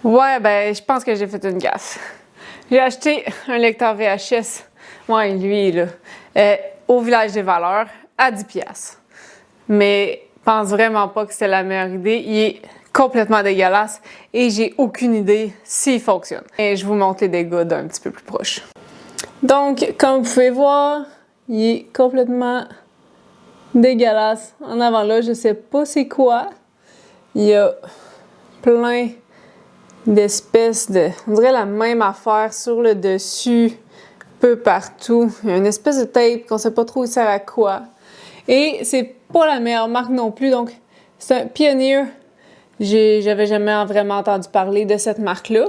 Ouais, ben, je pense que j'ai fait une gaffe. J'ai acheté un lecteur VHS, ouais, lui, là, au Village des Valeurs, à 10$. Mais pense vraiment pas que c'est la meilleure idée. Il est complètement dégueulasse et j'ai aucune idée s'il fonctionne. Et je vous montre les dégâts d'un petit peu plus proche. Donc, comme vous pouvez voir, il est complètement dégueulasse. En avant là, je sais pas c'est quoi. Il y a plein d'espèces de... On dirait la même affaire sur le dessus, peu partout. Il y a une espèce de tape qu'on sait pas trop où il sert à quoi. Et c'est pas la meilleure marque non plus, donc c'est un Pioneer. J'avais jamais vraiment entendu parler de cette marque-là.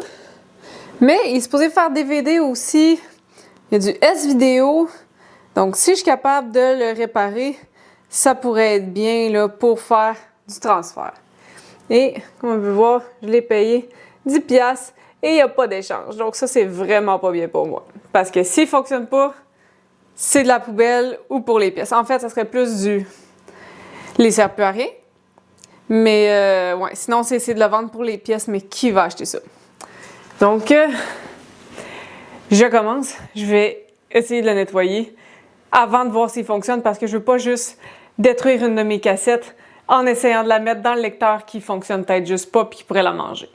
Mais il est supposé faire DVD aussi. Il y a du S-Vidéo. Donc si je suis capable de le réparer, ça pourrait être bien là, pour faire du transfert. Et comme on peut voir, je l'ai payé 10$ et il n'y a pas d'échange. Donc ça, c'est vraiment pas bien pour moi. Parce que s'il ne fonctionne pas, c'est de la poubelle ou pour les pièces. En fait, ça serait plus du... Les sert plus à rien. Mais ouais, sinon, c'est essayer de le vendre pour les pièces, mais qui va acheter ça? Donc, je commence. Je vais essayer de le nettoyer avant de voir s'il fonctionne parce que je veux pas juste détruire une de mes cassettes en essayant de la mettre dans le lecteur qui fonctionne peut-être juste pas puis qui pourrait la manger.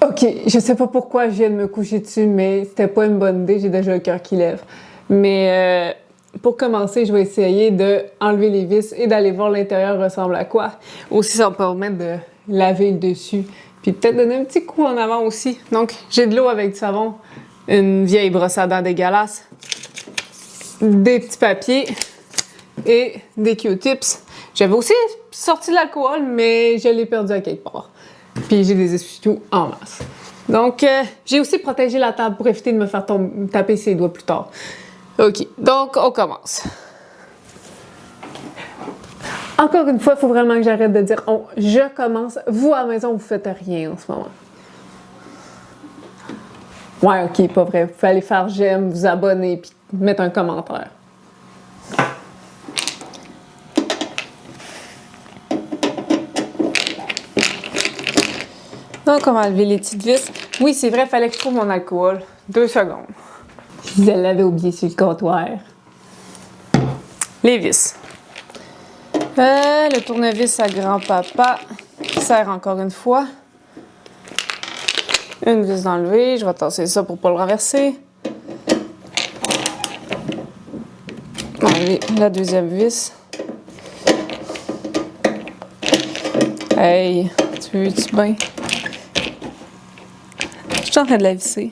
OK, je sais pas pourquoi je viens de me coucher dessus, mais c'était pas une bonne idée, j'ai déjà le cœur qui lève. Mais pour commencer, je vais essayer d'enlever les vis et d'aller voir l'intérieur ressemble à quoi. Aussi, ça va me permettre de laver le dessus, puis peut-être donner un petit coup en avant aussi. Donc, j'ai de l'eau avec du savon, une vieille brosse à dents dégueulasse, des petits papiers et des Q-tips. J'avais aussi sorti de l'alcool, mais je l'ai perdu à quelque part. Puis j'ai des essuie-tout en masse. Donc, j'ai aussi protégé la table pour éviter de me faire taper ses doigts plus tard. OK, donc on commence. Encore une fois, il faut vraiment que j'arrête de dire on. Je commence. Vous, à la maison, vous faites rien en ce moment. Ouais, OK, pas vrai. Vous pouvez aller faire j'aime, vous abonner, puis mettre un commentaire. Donc, on va enlever les petites vis. Oui, c'est vrai, il fallait que je trouve mon alcool. 2 secondes. Je l'avais oublié sur le comptoir. Les vis. Le tournevis à grand-papa qui sert encore une fois. Une vis d'enlever. Je vais tasser ça pour ne pas le renverser. Enlever la deuxième vis. Hey, tu veux-tu bien? Je suis en train de la visser.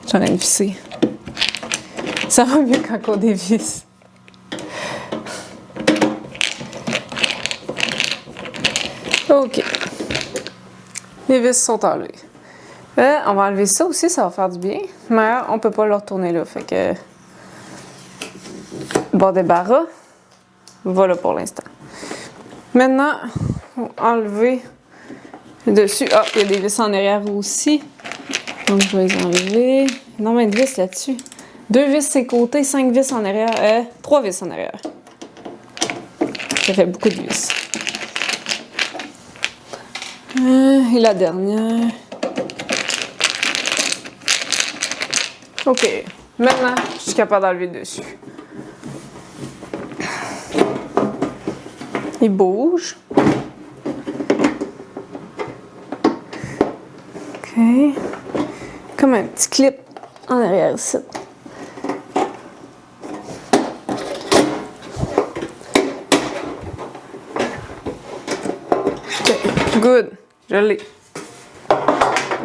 Je suis en train de visser. Ça va mieux quand on dévisse. OK. Les vis sont enlevées. On va enlever ça aussi, ça va faire du bien. Mais on peut pas le retourner là. Fait que... Bon débarras. Voilà pour l'instant. Maintenant, on va enlever le dessus. Ah, il y a des vis en arrière aussi. Donc, je vais les enlever. Énormément de vis là-dessus. 2 vis sur les côtés, 5 vis en arrière. 3 vis en arrière. Ça fait beaucoup de vis. Et la dernière. OK. Maintenant, je suis capable d'enlever le dessus. Il bouge. OK. Comme un petit clip en arrière ici. OK. Good. Je l'ai.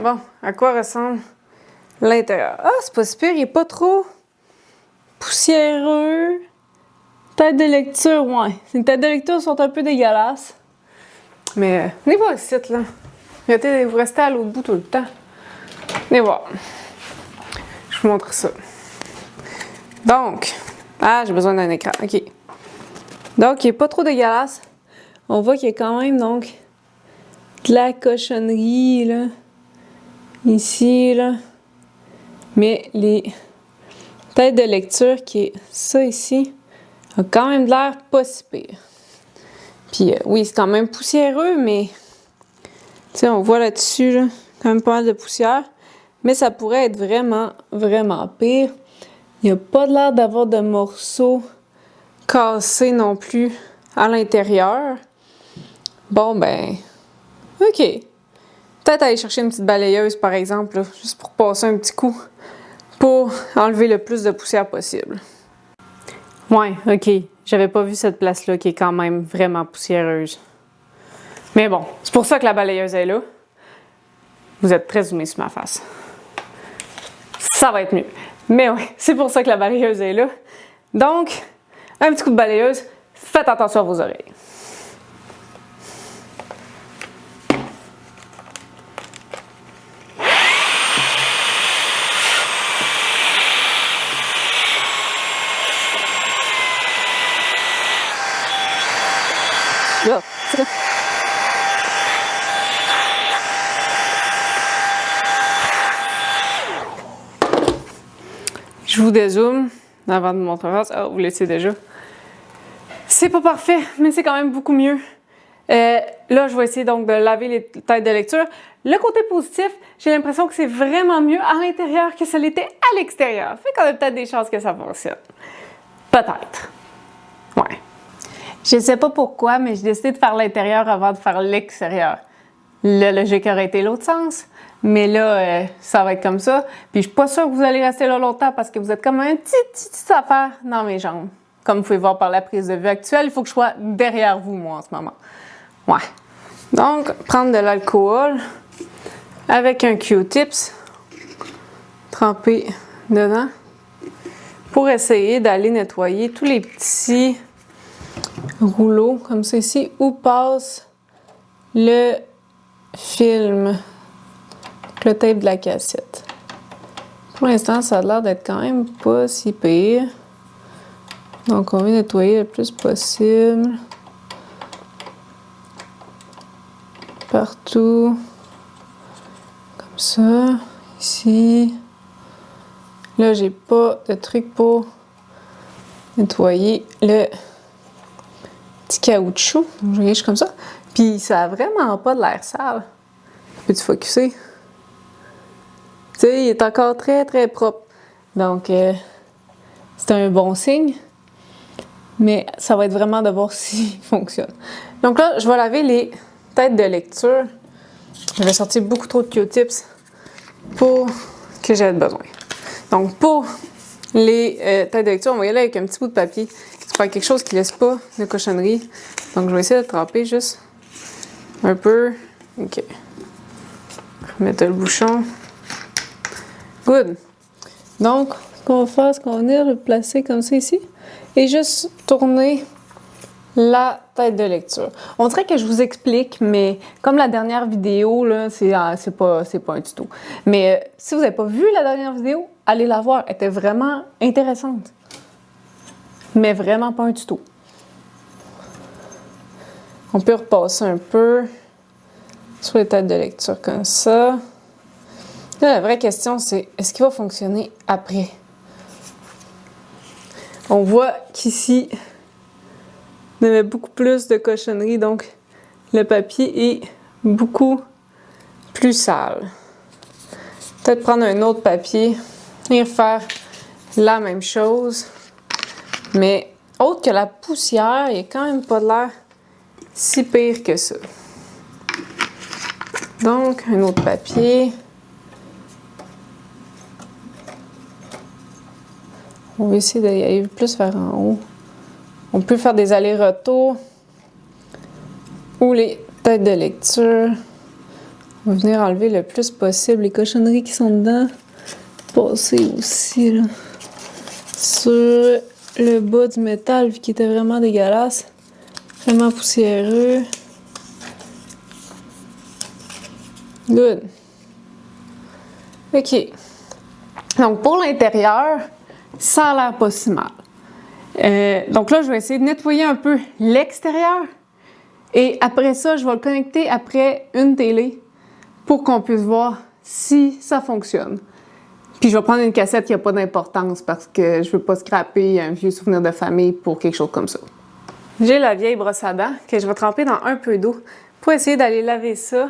Bon, à quoi ressemble l'intérieur? Ah, c'est pas super, il est pas trop poussiéreux. Tête de lecture, ouais. Les têtes de lecture sont un peu dégueulasses. Mais venez voir le site, là. Vous restez à l'autre bout tout le temps. Venez voir. Je vous montre ça. Donc, j'ai besoin d'un écran. OK. Donc, il est pas trop dégueulasse. On voit qu'il y a quand même, donc, de la cochonnerie, là. Ici, là. Mais les têtes de lecture, qui est ça ici, a quand même de l'air pas si pire. Puis oui, c'est quand même poussiéreux, mais Tu sais, on voit là-dessus, là, quand même pas mal de poussière. Mais ça pourrait être vraiment, vraiment pire. Il n'y a pas l'air d'avoir de morceaux cassés non plus à l'intérieur. Bon, ben, OK. Peut-être aller chercher une petite balayeuse, par exemple, là, juste pour passer un petit coup, pour enlever le plus de poussière possible. Ouais, OK. J'avais pas vu cette place-là qui est quand même vraiment poussiéreuse. Mais bon, c'est pour ça que la balayeuse est là. Vous êtes très zoomé sur ma face. Ça va être mieux. Mais oui, c'est pour ça que la balayeuse est là. Donc, un petit coup de balayeuse, faites attention à vos oreilles. Là, je vous dézoome avant de vous montrer face. Ah, vous le laissez déjà. C'est pas parfait, mais c'est quand même beaucoup mieux. Là, je vais essayer donc de laver les têtes de lecture. Le côté positif, j'ai l'impression que c'est vraiment mieux à l'intérieur que ça l'était à l'extérieur. Fait qu'on a peut-être des chances que ça fonctionne. Peut-être. Ouais. Je sais pas pourquoi, mais j'ai décidé de faire l'intérieur avant de faire l'extérieur. La logique aurait été l'autre sens, mais là, ça va être comme ça. Puis je suis pas sûre que vous allez rester là longtemps parce que vous êtes comme un petit affaire dans mes jambes. Comme vous pouvez voir par la prise de vue actuelle, il faut que je sois derrière vous, moi, en ce moment. Ouais. Donc, prendre de l'alcool avec un Q-tips, tremper dedans, pour essayer d'aller nettoyer tous les petits rouleaux, comme ça ici, où passe le film, le tape de la cassette. Pour l'instant, ça a l'air d'être quand même pas si pire. Donc, on va nettoyer le plus possible. Partout. Comme ça. Ici. Là, j'ai pas de truc pour nettoyer le petit caoutchouc. Je regarde comme ça. Puis, ça a vraiment pas de l'air sale. Peux-tu focusser? Tu sais, il est encore très, très propre. Donc, c'est un bon signe. Mais ça va être vraiment de voir s'il fonctionne. Donc là, je vais laver les têtes de lecture. Je vais sortir beaucoup trop de Q-tips pour que j'aie besoin. Donc, pour les têtes de lecture, on va y aller avec un petit bout de papier. C'est pas quelque chose qui laisse pas de cochonnerie. Donc, je vais essayer de tremper juste un peu. OK. Remettre le bouchon. Good. Donc, ce qu'on va faire, c'est qu'on va venir le placer comme ça ici et juste tourner la tête de lecture. On dirait que je vous explique, mais comme la dernière vidéo, là, c'est pas un tuto. Mais si vous n'avez pas vu la dernière vidéo, allez la voir. Elle était vraiment intéressante. Mais vraiment pas un tuto. On peut repasser un peu sur les têtes de lecture comme ça. Là, la vraie question, c'est est-ce qu'il va fonctionner après? On voit qu'ici, il y avait beaucoup plus de cochonneries, donc le papier est beaucoup plus sale. Peut-être prendre un autre papier et faire la même chose. Mais autre que la poussière, il n'y a quand même pas de l'air si pire que ça. Donc, un autre papier. On va essayer d'y aller plus vers en haut. On peut faire des allers-retours ou les têtes de lecture. On va venir enlever le plus possible les cochonneries qui sont dedans. Passer aussi là, sur le bas du métal vu qu'il était vraiment dégueulasse. Vraiment poussiéreux. Good. OK. Donc, pour l'intérieur, ça a l'air pas si mal. Donc là, je vais essayer de nettoyer un peu l'extérieur. Et après ça, je vais le connecter après une télé pour qu'on puisse voir si ça fonctionne. Puis je vais prendre une cassette qui n'a pas d'importance parce que je veux pas scraper un vieux souvenir de famille pour quelque chose comme ça. J'ai la vieille brosse à dents que je vais tremper dans un peu d'eau pour essayer d'aller laver ça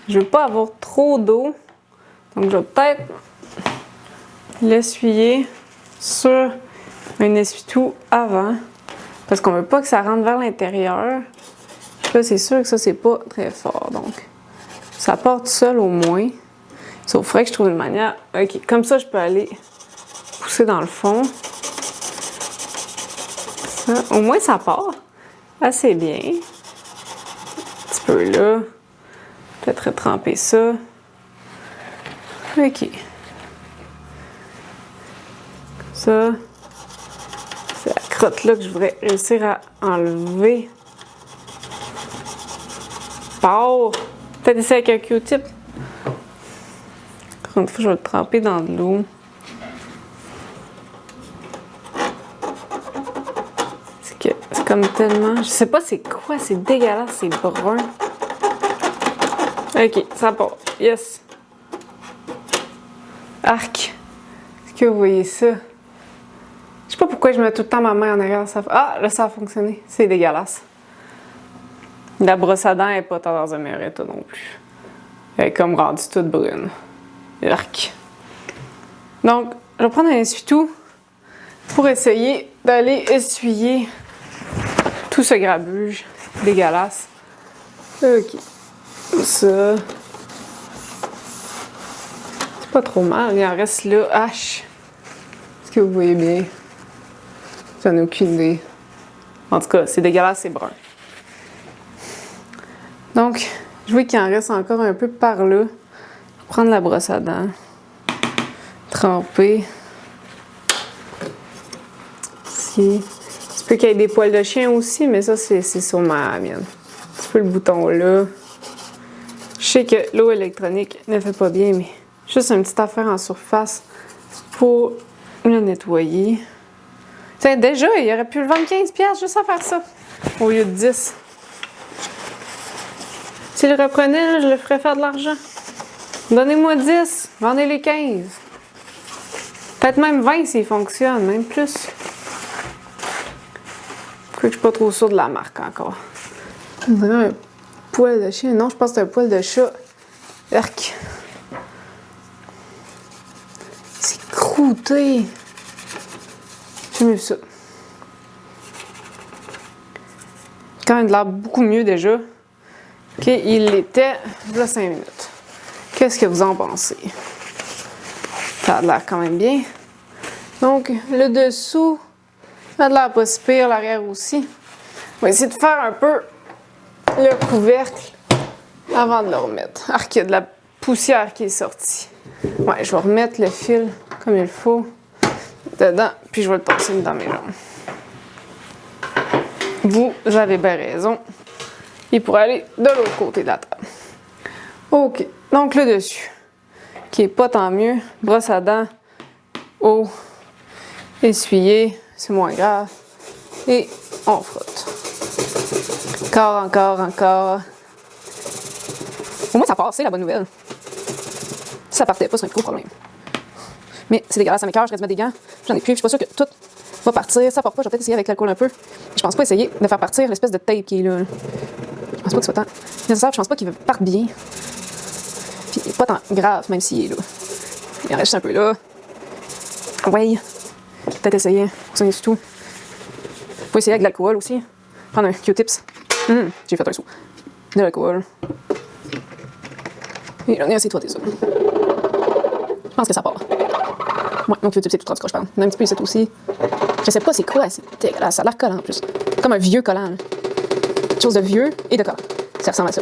Je veux pas avoir trop d'eau. Donc, je vais peut-être l'essuyer sur un essuie-tout avant. Parce qu'on veut pas que ça rentre vers l'intérieur. Là, c'est sûr que ça, c'est pas très fort. Donc, ça part tout seul au moins. Sauf que je trouve une manière... OK, comme ça, je peux aller pousser dans le fond. Ça, au moins, ça part assez bien. Un petit peu là. Peut-être tremper ça. OK. Ça, c'est la crotte là que je voudrais réussir à enlever. Part! Peut-être essayer avec un Q-tip. Encore une fois, je vais le tremper dans de l'eau. C'est comme tellement... Je sais pas c'est quoi, c'est dégueulasse, c'est brun. OK, ça part. Yes! Arc! Est-ce que vous voyez ça? Je sais pas pourquoi je mets tout le temps ma main en arrière. Ah, là, ça a fonctionné. C'est dégueulasse. La brosse à dents n'est pas dans un meilleur état non plus. Elle est comme rendue toute brune. Arc! Donc, je vais prendre un essuie-tout pour essayer d'aller essuyer tout ce grabuge dégueulasse. OK. Ça. C'est pas trop mal. Il en reste là. H. Est-ce que vous voyez bien? J'en ai aucune idée. En tout cas, c'est dégueulasse, c'est brun. Donc, je vois qu'il en reste encore un peu par là. Je vais prendre la brosse à dents. Tremper. Ici. Il se peut qu'il y ait des poils de chien aussi, mais ça, c'est sur ma mienne. Un petit peu le bouton là. Je sais que l'eau électronique ne fait pas bien, mais juste une petite affaire en surface pour le nettoyer. Tiens, déjà, il aurait pu le vendre 15$ juste à faire ça, au lieu de 10. S'il le reprenait, là, je le ferais faire de l'argent. Donnez-moi 10, vendez les 15. Peut-être même 20 s'il fonctionne, même plus. Je suis pas trop sûre de la marque encore. On dirait un poil de chien. Non, je pense que c'est un poil de chat. Arc. C'est croûté. J'ai mieux ça. Quand même de l'air beaucoup mieux déjà. OK, il l'était là 5 minutes. Qu'est-ce que vous en pensez? Ça a l'air quand même bien. Donc, le dessous, ça a l'air pas si pire, l'arrière aussi. On va essayer de faire un peu le couvercle avant de le remettre. Ah, qu'il y a de la poussière qui est sortie. Ouais, je vais remettre le fil comme il faut dedans, puis je vais le torser dans mes jambes. Vous avez bien raison. Il pourrait aller de l'autre côté de la table. OK, donc le dessus, qui est pas tant mieux. Brosse à dents, eau, essuyer, c'est moins grave. Et on frotte. Encore. Au moins, ça passe, c'est la bonne nouvelle. Si ça partait pas, ce serait un gros problème. Mais c'est dégueulasse, ça m'écoeure, je reste mettre des gants. J'en ai plus, je suis pas sûre que tout va partir. Ça part pas, je vais peut-être essayer avec l'alcool un peu. Je pense pas essayer de faire partir l'espèce de tape qui est là. Je pense pas que ce soit tant nécessaire, je pense pas qu'il parte bien. Puis il est pas tant grave, même s'il est là. Il en reste un peu là. Ouais. Peut-être essayer. C'est tout. Faut essayer avec de l'alcool aussi. Prendre un Q-tips. J'ai fait un saut. De l'alcool. Et j'en ai assez trotté ça. Je pense que ça part. Ouais, mon Q-tips c'est tout trotté, je parle. Il y en a un petit peu ici aussi. Je sais pas c'est quoi, c'est dégueulasse. Ça a l'air collant en plus. Comme un vieux collant. Là. Quelque chose de vieux et de collant. Ça ressemble à ça.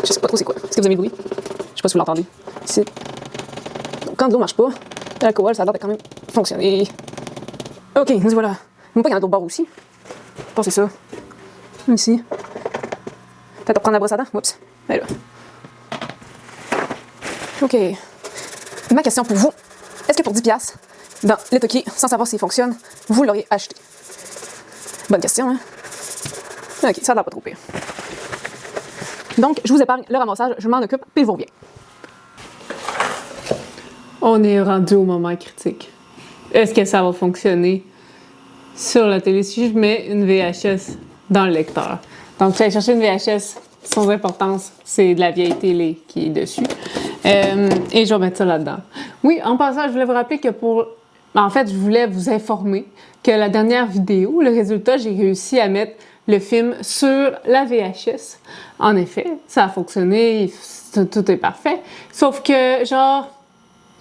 Je sais pas trop c'est quoi. Est-ce que vous avez le bruit? Je sais pas si vous l'entendez. Ici. Donc quand l'eau marche pas, l'alcool, ça a l'air de quand même fonctionner. OK, nous voilà. Même pas qu'il y en a d'autres bords aussi. Je pense que c'est ça. Ici. Peut-être reprendre la brosse à dents. Oups. Elle est là. OK. Ma question pour vous. Est-ce que pour 10$, dans le Toki, sans savoir s'il fonctionne, vous l'auriez acheté? Bonne question, hein? OK, ça a l'air pas trop pire. Donc, je vous épargne le ramassage, je m'en occupe, puis je vous reviens. On est rendu au moment critique. Est-ce que ça va fonctionner sur la télé si je mets une VHS dans le lecteur? Donc, je vais aller chercher une VHS sans importance, c'est de la vieille télé qui est dessus. Et je vais mettre ça là-dedans. Oui, en passant, je voulais vous rappeler que en fait, je voulais vous informer que la dernière vidéo, le résultat, j'ai réussi à mettre le film sur la VHS. En effet, ça a fonctionné, tout est parfait. Sauf que, genre,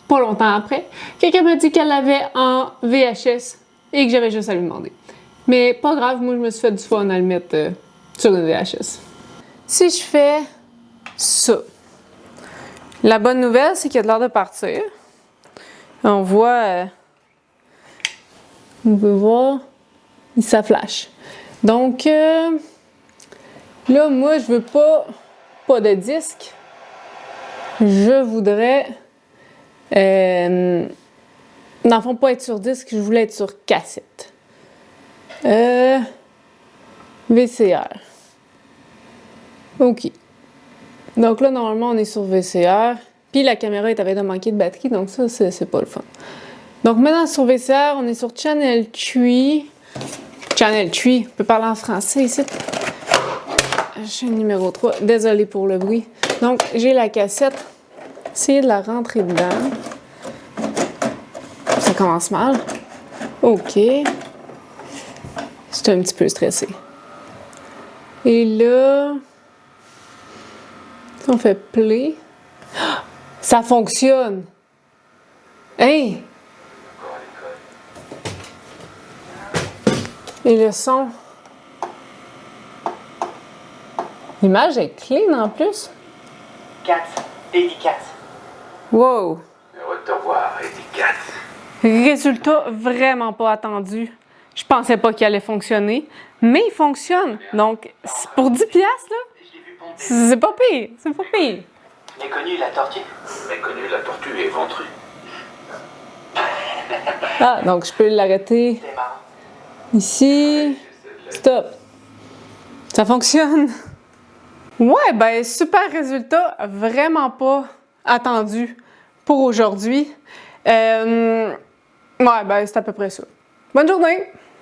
pas longtemps après, quelqu'un m'a dit qu'elle l'avait en VHS et que j'avais juste à lui demander. Mais pas grave, moi, je me suis fait du fun à le mettre sur une VHS. Si je fais ça, la bonne nouvelle, c'est qu'il y a de l'air de partir. On voit, on peut voir, ça flash. Donc, là, moi, je veux pas de disque. Je voudrais, dans le fond, pas être sur disque, je voulais être sur cassette. VCR. OK. Donc là, normalement, on est sur VCR. Puis la caméra est avec de manquer de batterie, donc ça, c'est pas le fun. Donc maintenant, sur VCR, on est sur Channel Tree. Channel Tree, on peut parler en français ici. J'ai le numéro 3. Désolée pour le bruit. Donc, j'ai la cassette. Essayez de la rentrer dedans. Ça commence mal. OK. C'est un petit peu stressé. Et là, si on fait play, ça fonctionne! Hey! Et le son? L'image est clean en plus. Cats, Baby Cats. Wow! Heureux de te revoir, Eddie Cats. Résultat vraiment pas attendu. Je pensais pas qu'il allait fonctionner, mais il fonctionne. Donc, pour 10$, là, Je l'ai vu pomper. c'est pas pire. C'est pas pire. Méconnu, la tortue. Méconnu, la tortue est ventrue. Ah, donc je peux l'arrêter C'est marrant. ici. Stop. Ça fonctionne. Ouais, ben super résultat. Vraiment pas attendu pour aujourd'hui. Ouais, ben c'est à peu près ça. Bonne journée!